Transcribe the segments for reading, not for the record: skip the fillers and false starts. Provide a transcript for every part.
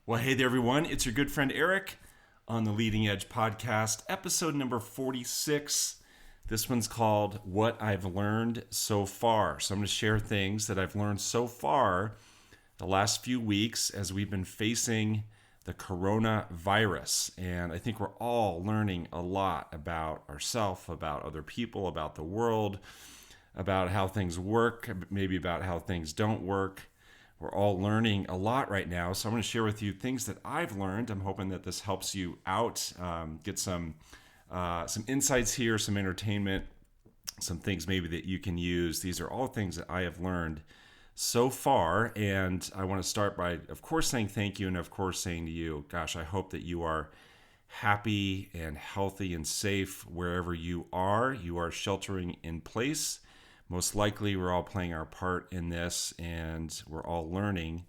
Well, hey there, everyone. It's your good friend Eric on the Leading Edge podcast, episode number 46. This one's called What I've Learned So Far. So I'm going to share things that I've learned so far the last few weeks as we've been facing the coronavirus. And I think we're all learning a lot about ourselves, about other people, about the world, about how things work, maybe about how things don't work. We're all learning a lot right now. So I'm going to share with you things that I've learned. I'm hoping that this helps you out, get some insights here, some entertainment, some things maybe that you can use. These are all things that I have learned so far. And I want to start by, of course, saying thank you. And of course, saying to you, gosh, I hope that you are happy and healthy and safe wherever you are. You are sheltering in place. Most likely, we're all playing our part in this, and we're all learning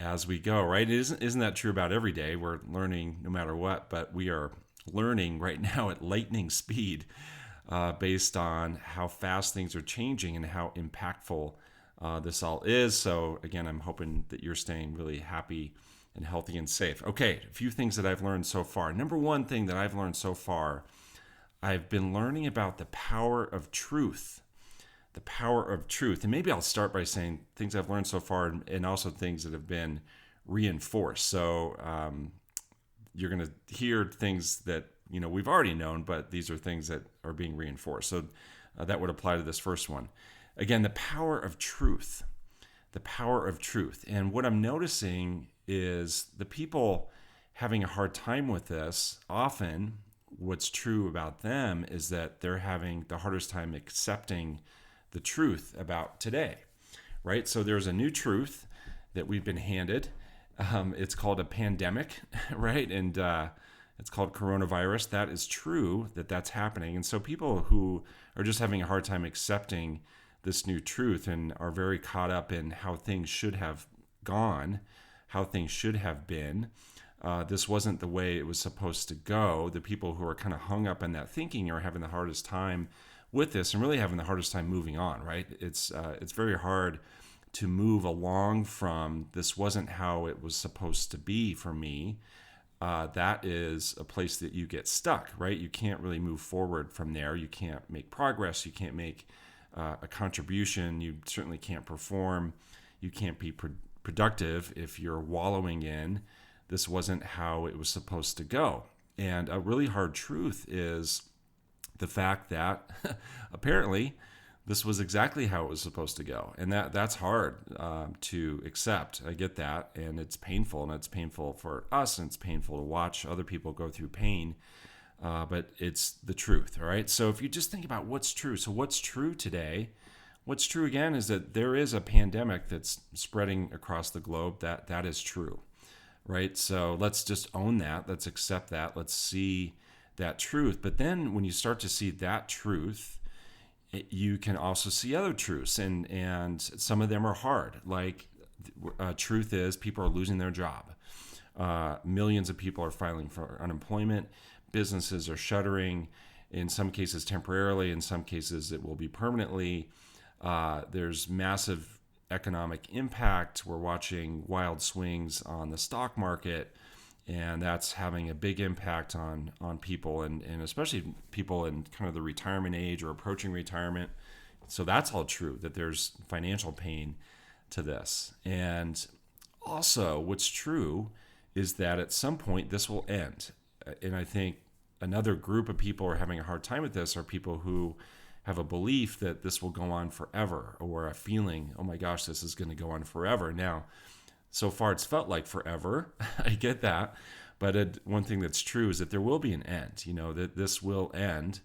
as we go, right? Isn't that true about every day? We're learning no matter what, but we are learning right now at lightning speed based on how fast things are changing and how impactful this all is. So, again, I'm hoping that you're staying really happy and healthy and safe. Okay, a few things that I've learned so far. Number one thing that I've learned so far, I've been learning about the power of truth. The power of truth. And maybe I'll start by saying things I've learned so far and also things that have been reinforced. So you're going to hear things that we've already known, but these are things that are being reinforced. So that would apply to this first one. Again, the power of truth. The power of truth. And what I'm noticing is the people having a hard time with this, often what's true about them is that they're having the hardest time accepting the truth about today, right? So there's a new truth that we've been handed. It's called a pandemic, right? And it's called coronavirus. That is true that that's happening. And so people who are just having a hard time accepting this new truth and are very caught up in how things should have gone, how things should have been, this wasn't the way it was supposed to go. The people who are kind of hung up in that thinking are having the hardest time with this and really having the hardest time moving on, right? It's very hard to move along from this wasn't how it was supposed to be for me. That is a place that you get stuck, right? You can't really move forward from there. You can't make progress. You can't make a contribution. You certainly can't perform. You can't be productive if you're wallowing in this wasn't how it was supposed to go. And a really hard truth is the fact that apparently this was exactly how it was supposed to go. And that's hard to accept. I get that. And it's painful. And it's painful for us. And it's painful to watch other people go through pain. But it's the truth. All right. So if you just think about what's true. So what's true today? What's true again is that there is a pandemic that's spreading across the globe. That is true. Right. So let's just own that. Let's accept that. Let's see that truth. But then when you start to see that truth, you can also see other truths, and some of them are hard. Like truth is people are losing their job. Millions of people are filing for unemployment. Businesses are shuttering, in some cases temporarily, in some cases it will be permanently. There's massive economic impact. We're watching wild swings on the stock market. And that's having a big impact on people and especially people in kind of the retirement age or approaching retirement. So that's all true, that there's financial pain to this. And also what's true is that at some point this will end. And I think another group of people are having a hard time with this are people who have a belief that this will go on forever, or a feeling, oh my gosh, this is going to go on forever. Now, so far, it's felt like forever. I get that. But one thing that's true is that there will be an end, that this will end.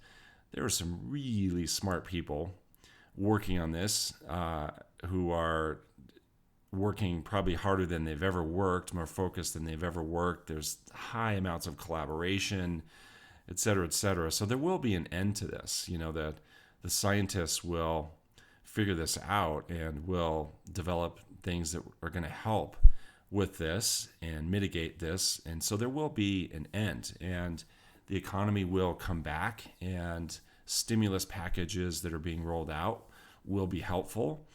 There are some really smart people working on this who are working probably harder than they've ever worked, more focused than they've ever worked. There's high amounts of collaboration, et cetera, et cetera. So there will be an end to this, that the scientists will figure this out and will develop things that are going to help with this and mitigate this. And so there will be an end, and the economy will come back, and stimulus packages that are being rolled out will be helpful.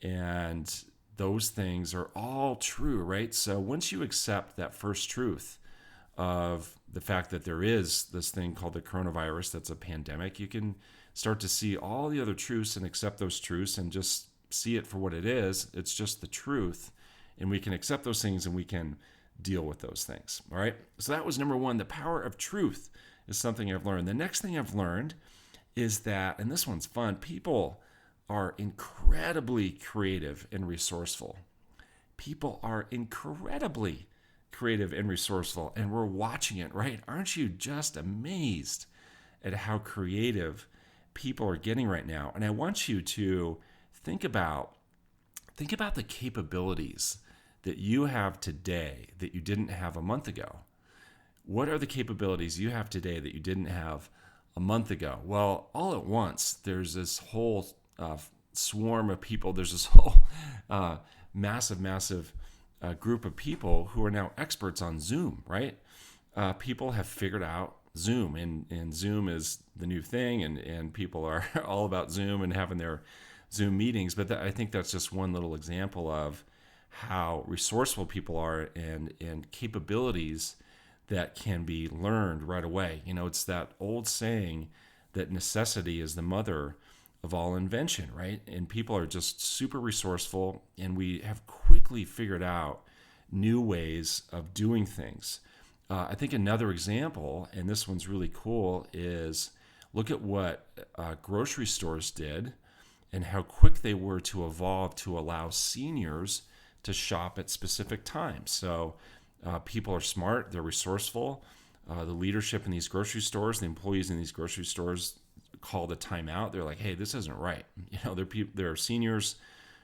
And those things are all true, right? So once you accept that first truth of the fact that there is this thing called the coronavirus that's a pandemic, you can start to see all the other truths and accept those truths and just see it for what it is. It's just the truth. And we can accept those things and we can deal with those things. All right. So that was number one. The power of truth is something I've learned. The next thing I've learned is that, and this one's fun, people are incredibly creative and resourceful. People are incredibly creative and resourceful, and we're watching it, right? Aren't you just amazed at how creative people are getting right now? And I want you to think about the capabilities that you have today that you didn't have a month ago. What are the capabilities you have today that you didn't have a month ago? Well, all at once, there's this whole swarm of people. There's this whole massive group of people who are now experts on Zoom, right? People have figured out Zoom, and Zoom is the new thing, and people are all about Zoom and having their Zoom meetings. But I think that's just one little example of how resourceful people are and capabilities that can be learned right away. You know, it's that old saying that necessity is the mother of all invention, right? And people are just super resourceful, and we have quickly figured out new ways of doing things. I think another example, and this one's really cool, is look at what grocery stores did and how quick they were to evolve to allow seniors to shop at specific times. So people are smart, they're resourceful. The leadership in these grocery stores, the employees in these grocery stores called a timeout. They're like, hey, this isn't right. You know, there are seniors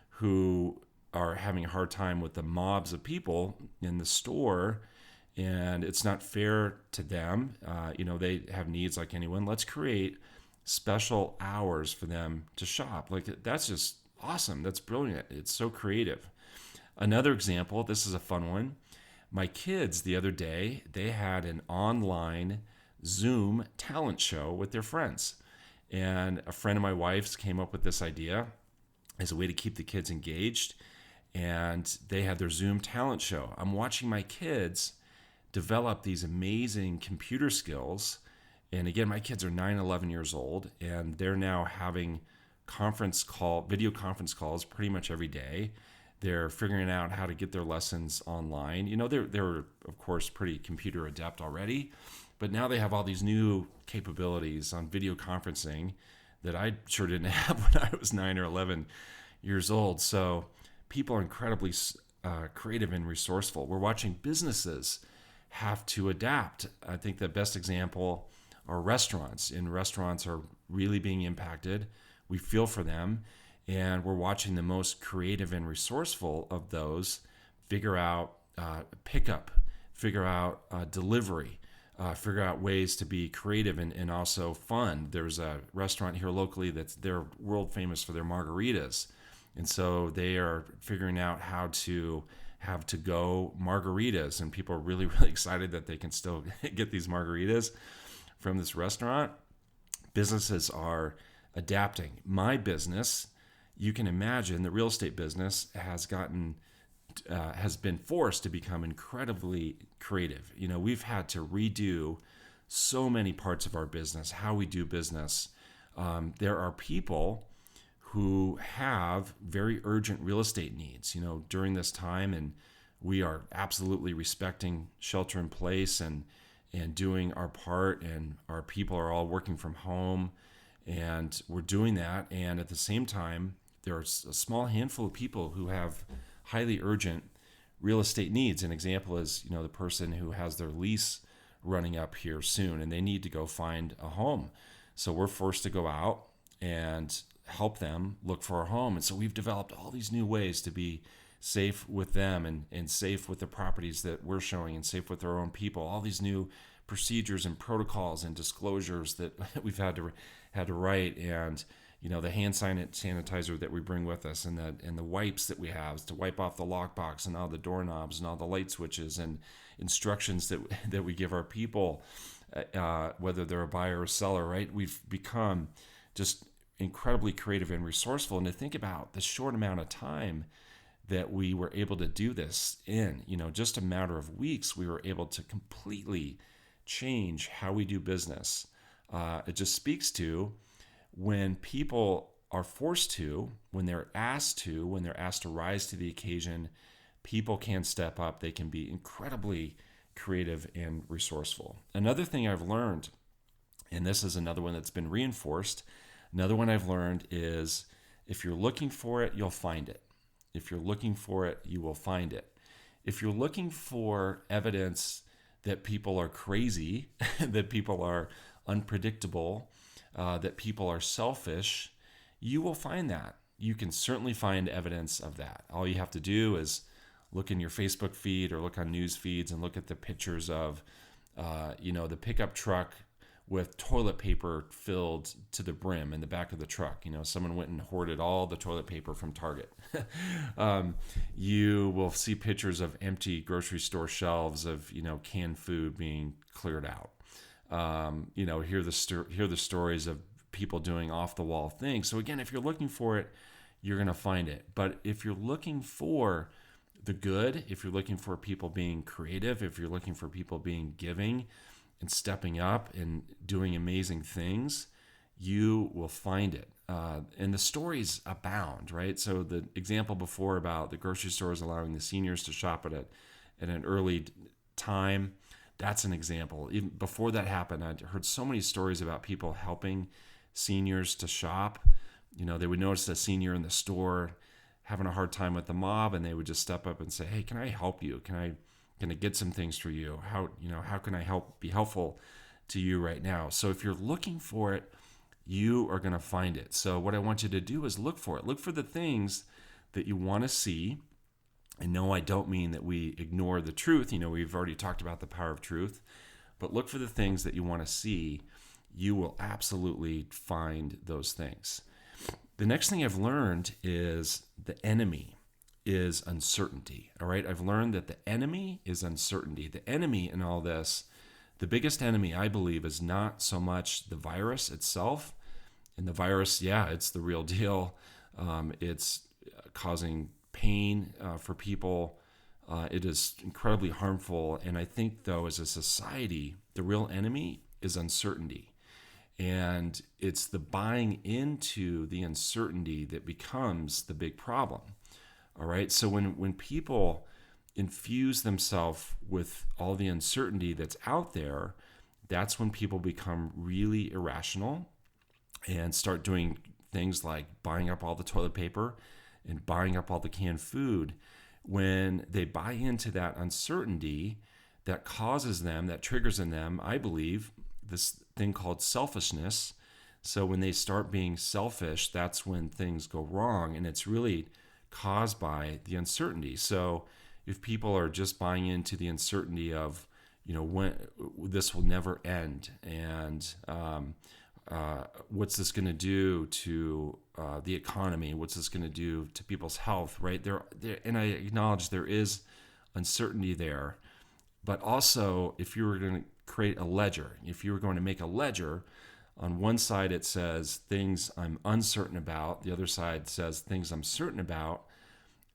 who are having a hard time with the mobs of people in the store, and it's not fair to them. You know, they have needs like anyone. Let's create special hours for them to shop. Like, that's just awesome. That's brilliant. It's so creative. Another example, this is a fun one. My kids the other day, they had an online Zoom talent show with their friends. And a friend of my wife's came up with this idea as a way to keep the kids engaged. And they had their Zoom talent show. I'm watching my kids develop these amazing computer skills. And again, my kids are 9, 11 years old, and they're now having video conference calls pretty much every day. They're figuring out how to get their lessons online. You know, they're of course pretty computer adept already, but now they have all these new capabilities on video conferencing that I sure didn't have when I was 9 or 11 years old. So people are incredibly creative and resourceful. We're watching businesses have to adapt. I think the best example are restaurants, and restaurants are really being impacted. We feel for them, and we're watching the most creative and resourceful of those figure out pickup, figure out delivery, figure out ways to be creative and also fun. There's a restaurant here locally they're world famous for their margaritas. And so they are figuring out how to have to-go margaritas, and people are really, really excited that they can still get these margaritas from this restaurant. Businesses are adapting. My business, you can imagine, the real estate business has been forced to become incredibly creative. You know, we've had to redo so many parts of our business, how we do business. There are people who have very urgent real estate needs, you know, during this time, and we are absolutely respecting shelter in place and doing our part, and our people are all working from home, and we're doing that. And at the same time, there's a small handful of people who have highly urgent real estate needs. An example is, you know, the person who has their lease running up here soon, and they need to go find a home. So we're forced to go out and help them look for a home. And so we've developed all these new ways to be safe with them and safe with the properties that we're showing and safe with our own people. All these new procedures and protocols and disclosures that we've had to write, and you know, the hand sanitizer that we bring with us, and the wipes that we have to wipe off the lockbox and all the doorknobs and all the light switches, and instructions that we give our people, whether they're a buyer or seller, right? We've become just incredibly creative and resourceful. And to think about the short amount of time that we were able to do this in, just a matter of weeks. We were able to completely change how we do business. It just speaks to when people are forced to, when they're asked to rise to the occasion, people can step up. They can be incredibly creative and resourceful. Another thing I've learned, and this is another one that's been reinforced, another one I've learned is if you're looking for it, you'll find it. If you're looking for it, you will find it. If you're looking for evidence that people are crazy, that people are unpredictable, that people are selfish, you will find that. You can certainly find evidence of that. All you have to do is look in your Facebook feed or look on news feeds and look at the pictures of, the pickup truck with toilet paper filled to the brim in the back of the truck. Someone went and hoarded all the toilet paper from Target. You will see pictures of empty grocery store shelves of, canned food being cleared out. Hear the stories of people doing off the wall things. So again, if you're looking for it, you're going to find it. But if you're looking for the good, if you're looking for people being creative, if you're looking for people being giving and stepping up and doing amazing things, you will find it. And the stories abound, right? So the example before about the grocery stores allowing the seniors to shop at an early time, that's an example. Even before that happened, I'd heard so many stories about people helping seniors to shop. They would notice a senior in the store having a hard time with the mob, and they would just step up and say, "Hey, can I help you? Can I get some things for you? How can I be helpful to you right now?" So if you're looking for it, you are going to find it. So what I want you to do is look for it. Look for the things that you want to see. And no, I don't mean that we ignore the truth. We've already talked about the power of truth, but look for the things that you want to see. You will absolutely find those things. The next thing I've learned is the enemy is uncertainty. All right. I've learned that the enemy is uncertainty. The enemy in all this, the biggest enemy, I believe, is not so much the virus itself. And the virus, it's the real deal. It's causing pain for people. It is incredibly harmful. And I think, though, as a society, the real enemy is uncertainty. And it's the buying into the uncertainty that becomes the big problem. All right. So when people infuse themselves with all the uncertainty that's out there, that's when people become really irrational and start doing things like buying up all the toilet paper and buying up all the canned food. When they buy into that uncertainty, that triggers in them, I believe, this thing called selfishness. So when they start being selfish, that's when things go wrong. And it's really caused by the uncertainty. So if people are just buying into the uncertainty of, when this will never end, and what's this going to do to the economy? What's this going to do to people's health? Right there, and I acknowledge there is uncertainty there, but also if you were going to create a ledger, if you were going to make a ledger, on one side it says things I'm uncertain about, the other side says things I'm certain about.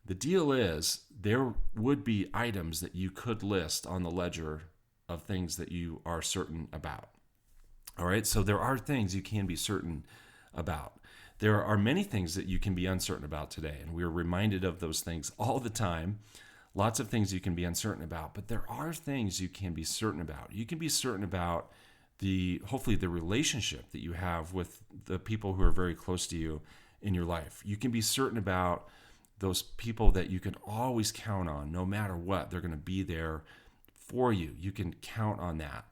The deal is there would be items that you could list on the ledger of things that you are certain about. All right, so there are things you can be certain about. There are many things that you can be uncertain about today, and we're reminded of those things all the time. Lots of things you can be uncertain about, but there are things you can be certain about. You can be certain about hopefully the relationship that you have with the people who are very close to you in your life. You can be certain about those people that you can always count on, no matter what. They're going to be there for you. You can count on that.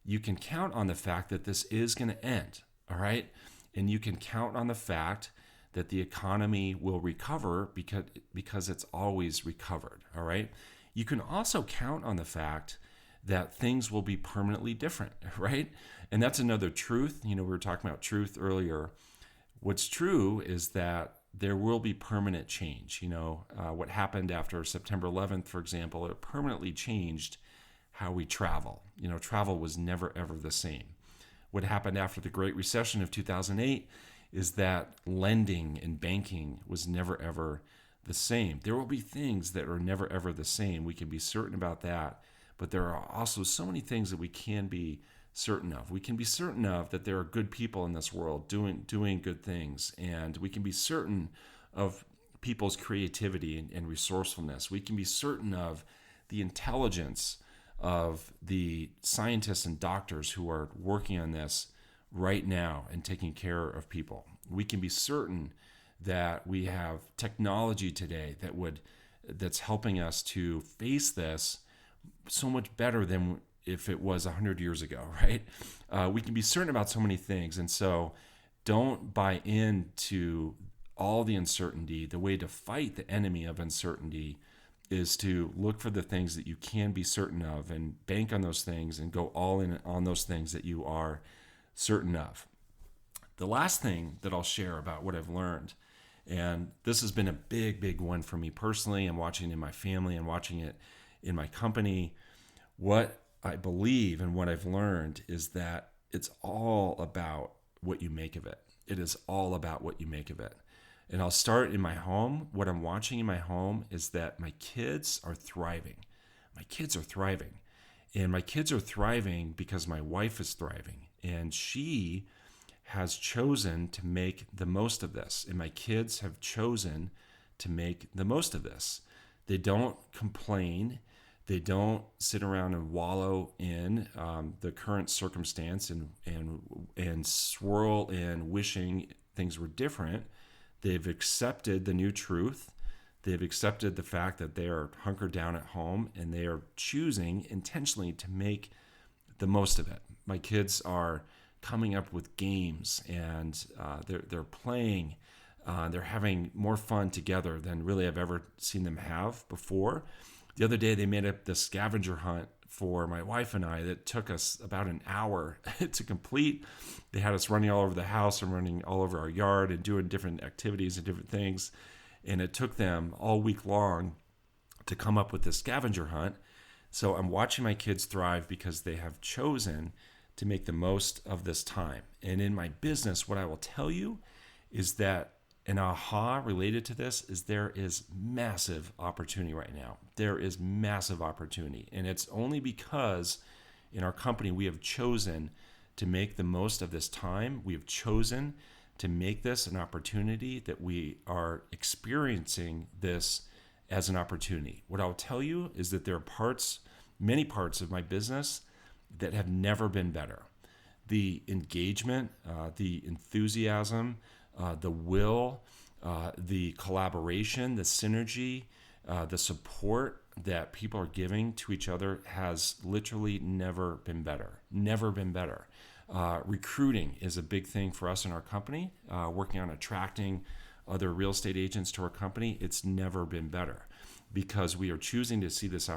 You can count on the fact that this is going to end, all right? And you can count on the fact that the economy will recover because it's always recovered, all right? You can also count on the fact that things will be permanently different, right? And that's another truth. We were talking about truth earlier. What's true is that there will be permanent change. What happened after September 11th, for example, it permanently changed how we travel. Travel was never, ever the same. What happened after the Great Recession of 2008 is that lending and banking was never, ever the same. There will be things that are never ever the same. We can be certain about that. But there are also so many things that we can be certain of. We can be certain of that there are good people in this world doing good things. And we can be certain of people's creativity and resourcefulness. We can be certain of the intelligence of the scientists and doctors who are working on this right now and taking care of people. We can be certain that we have technology today that's helping us to face this so much better than if it was 100 years ago, right? We can be certain about so many things. And so don't buy into all the uncertainty. The way to fight the enemy of uncertainty is to look for the things that you can be certain of and bank on those things and go all in on those things that you are certain of. The last thing that I'll share about what I've learned, and this has been a big one for me personally. I'm watching it in my family and watching it in my company. What I believe and what I've learned is that it's all about what you make of it. It is all about what you make of it. And I'll start in my home. What I'm watching in my home is that my kids are thriving. My kids are thriving. And my kids are thriving because my wife is thriving. And she has chosen to make the most of this. And my kids have chosen to make the most of this. They don't complain. They don't sit around and wallow in the current circumstance and swirl in wishing things were different. They've accepted the new truth. They've accepted the fact that they are hunkered down at home, and they are choosing intentionally to make the most of it. My kids are coming up with games, and they're playing. They're having more fun together than really I've ever seen them have before. The other day, they made up the scavenger hunt for my wife and I that took us about an hour to complete. They had us running all over the house and running all over our yard and doing different activities and different things. And it took them all week long to come up with this scavenger hunt. So I'm watching my kids thrive because they have chosen to make the most of this time. And in my business, what I will tell you is that an aha related to this is there is massive opportunity right now. There is massive opportunity. And it's only because in our company we have chosen to make the most of this time. We have chosen to make this an opportunity that we are experiencing this as an opportunity. What I'll tell you is that there are many parts of my business that have never been better. The engagement, the enthusiasm, the will, the collaboration, the synergy, the support that people are giving to each other has literally never been better. Never been better. Recruiting is a big thing for us in our company, working on attracting other real estate agents to our company. It's never been better because we are choosing to see this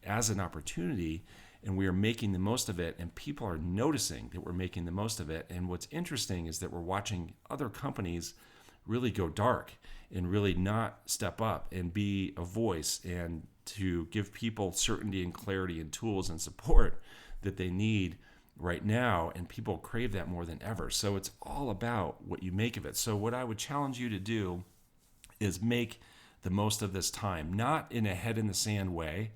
as an opportunity, and we are making the most of it, and people are noticing that we're making the most of it. And what's interesting is that we're watching other companies really go dark and really not step up and be a voice and to give people certainty and clarity and tools and support that they need right now. And people crave that more than ever. So it's all about what you make of it. So what I would challenge you to do is make the most of this time, not in a head in the sand way.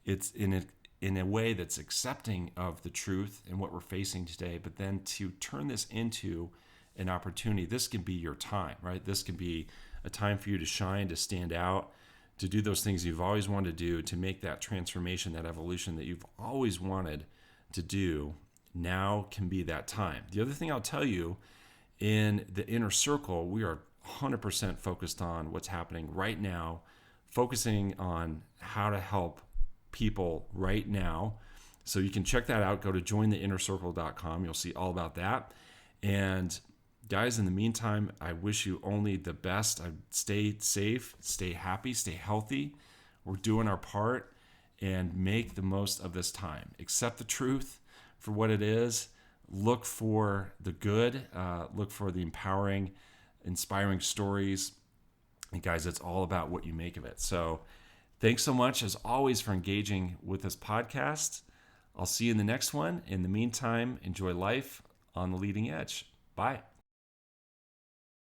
It's in a way that's accepting of the truth and what we're facing today, but then to turn this into an opportunity. This can be your time, right? This can be a time for you to shine, to stand out, to do those things you've always wanted to do, to make that transformation, that evolution that you've always wanted to do. Now can be that time. The other thing I'll tell you, in the inner circle, we are 100% focused on what's happening right now, focusing on how to help people right now. So you can check that out. Go to jointheinnercircle.com. You'll see all about that. And guys, in the meantime, I wish you only the best. Stay safe, stay happy, stay healthy. We're doing our part, and make the most of this time. Accept the truth for what it is. Look for the good. Look for the empowering, inspiring stories. And guys, it's all about what you make of it. So thanks so much, as always, for engaging with this podcast. I'll see you in the next one. In the meantime, enjoy life on the leading edge. Bye.